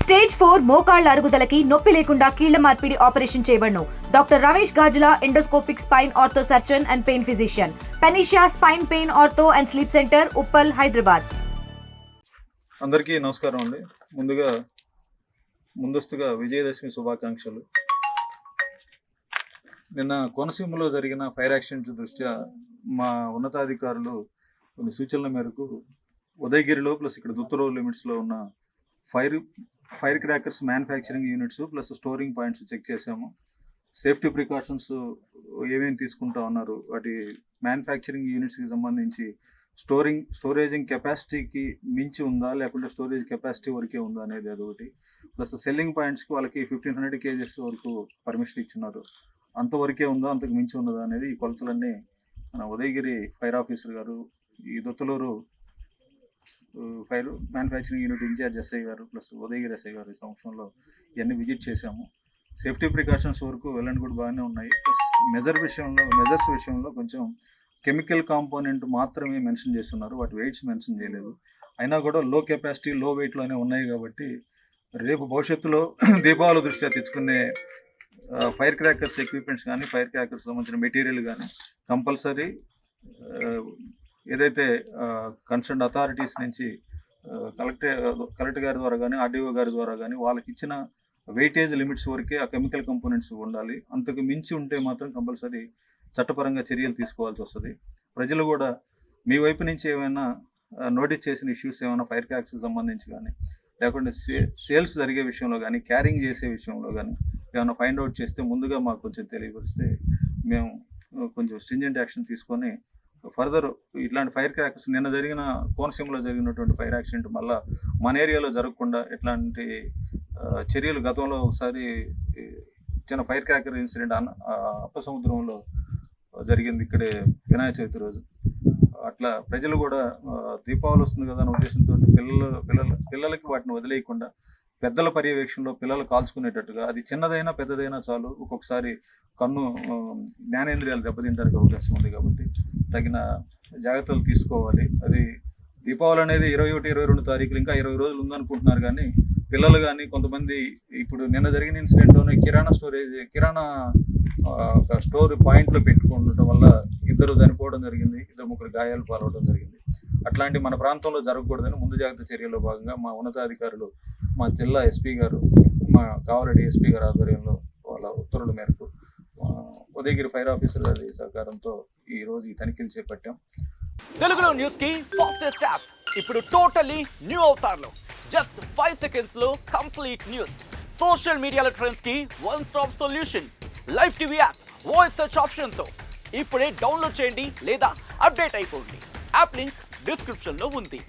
Stage 4 మోకాళ్ల అరుగుదలకి నొప్పి లేకుండా కీళ్ల మార్పిడి ఆపరేషన్ చేయబడును. Doctor Ramesh Gajula, endoscopic spine ortho surgeon and pain physician, panacea spine pain ortho and sleep centre, Uppal, Hyderabad. అందరికీ నమస్కారం అండి. ముందస్తుగా విజయదశమి శుభాకాంక్షలు. నిన్న కోనసీమలో జరిగిన ఫైర్ యాక్సిడెంట్ దృష్ట్యా మా ఉన్నతాధికారులు కొన్ని సూచనల మేరకు ఉదయగిరిలో ప్లస్ ఇక్కడ దుత్తూరు లిమిట్స్లో ఉన్న fire crackers manufacturing units plus storing points check చేసాము. సేఫ్టీ ప్రికాషన్స్ ఏమేమి తీసుకుంటా ఉన్నారు, వాటి మ్యానుఫ్యాక్చరింగ్ యూనిట్స్కి సంబంధించి స్టోరేజింగ్ కెపాసిటీకి మించి ఉందా లేకుంటే స్టోరేజ్ కెపాసిటీ వరకే ఉందా అనేది అదొకటి. ప్లస్ సెల్లింగ్ పాయింట్స్కి వాళ్ళకి 1500 kgs వరకు పర్మిషన్ ఇచ్చున్నారు. అంతవరకే ఉందా, అంతకు మించి ఉన్నదా అనేది ఈ కొలతలన్నీ మన ఉదయగిరి ఫైర్ ఆఫీసర్ గారు, ఈ Dottaluru fire manufacturing unit in charge SI గారు ప్లస్ ఉదయగిరి ఎస్ఐ గారు ఈ సంవత్సరంలో ఇవన్నీ విజిట్ చేశాము. సేఫ్టీ ప్రికాషన్స్ వరకు వెల్ అండ్ గుడ్ బాగానే ఉన్నాయి. ప్లస్ మెజర్స్ విషయంలో కొంచెం కెమికల్ కాంపోనెంట్ మాత్రమే మెన్షన్ చేస్తున్నారు, వాటి వెయిట్స్ మెన్షన్ చేయలేదు. అయినా కూడా లో కెపాసిటీ లో వెయిట్లోనే ఉన్నాయి కాబట్టి రేపు భవిష్యత్తులో దీపావళి దృష్ట్యా తెచ్చుకునే ఫైర్ క్రాకర్స్ ఎక్విప్మెంట్స్ కానీ ఫైర్ క్రాకర్స్ సంబంధించిన మెటీరియల్ కానీ కంపల్సరీ ఏదైతే కన్సర్న్ అథారిటీస్ నుంచి కలెక్టర్ గారి ద్వారా కానీ ఆర్డీఓ గారి ద్వారా కానీ వాళ్ళకి ఇచ్చిన వెయిటేజ్ లిమిట్స్ వరకే ఆ కెమికల్ కంపోనెంట్స్ ఉండాలి. అంతకు మించి ఉంటే మాత్రం కంపల్సరీ చట్టపరంగా చర్యలు తీసుకోవాల్సి వస్తుంది. ప్రజలు కూడా మీ వైపు నుంచి ఏమైనా నోటీస్ చేసిన ఇష్యూస్ ఏమైనా ఫైర్ క్రాకర్స్కి సంబంధించి కానీ లేకుంటే సేల్స్ జరిగే విషయంలో కానీ క్యారింగ్ చేసే విషయంలో కానీ ఏమైనా ఫైండ్ అవుట్ చేస్తే ముందుగా మాకు కొంచెం తెలియపరిస్తే మేము కొంచెం స్ట్రింజెంట్ యాక్షన్ తీసుకొని ఫర్దర్ ఇట్లాంటి ఫైర్ క్రాకర్స్ నిన్న కోనసీమలో జరిగినటువంటి ఫైర్ యాక్సిడెంట్ మళ్ళీ మన ఏరియాలో జరగకుండా ఇట్లాంటి చర్యలు గతంలో ఒకసారి చిన్న ఫైర్ క్రాకర్ ఇన్సిడెంట్ అప్పసముద్రంలో జరిగింది ఇక్కడే వినాయక చవితి రోజు. అట్లా ప్రజలు కూడా దీపావళి వస్తుంది కదా అనే ఉద్దేశంతో పిల్లలకి వాటిని వదిలేయకుండా పెద్దల పర్యవేక్షణలో పిల్లలు కాల్చుకునేటట్టుగా, అది చిన్నదైనా పెద్దదైనా చాలు, ఒక్కొక్కసారి జ్ఞానేంద్రియాలు దెబ్బతింటానికి అవకాశం ఉంది కాబట్టి తగిన జాగ్రత్తలు తీసుకోవాలి. అది దీపావళి అనేది 21, 22 తారీఖులు ఇంకా 20 రోజులు ఉందనుకుంటున్నారు కానీ పిల్లలు కానీ కొంతమంది ఇప్పుడు నిన్న జరిగిన ఇన్సిడెంట్లోనే కిరాణా ఒక స్టోర్ పాయింట్లో పెట్టుకోవడం వల్ల 2 చనిపోవడం జరిగింది, 2-3 గాయాలు పాలవడం జరిగింది. అట్లాంటి మన ప్రాంతంలో జరగకూడదని ముందు జాగ్రత్త చర్యల్లో భాగంగా మా ఉన్నతాధికారులు, మా జిల్లా ఎస్పీ గారు, మా కావలి డిఎస్పీ గారి ఆధ్వర్యంలో వాళ్ళ ఉత్తర్వుల మేరకు ఉదయగిరి ఫైర్ ఆఫీసర్ గారి సహకారంతో ఈ రోజు ఈ తనిఖీలు చేపట్టాం. తెలుగులో న్యూస్ కి ఫాస్టెస్ట్ యాప్ ఇప్పుడు టోటల్లీ న్యూ అవతార్లో జస్ట్ 5 seconds లో కంప్లీట్ న్యూస్, సోషల్ మీడియాలో ట్రెండ్స్ కి one stop solution, live TV app, voice search option తో ఇప్పుడే డౌన్లోడ్ చేయండి లేదా అప్డేట్ అయిపోండి. యాప్ లింక్ డిస్క్రిప్షన్ లో ఉంది.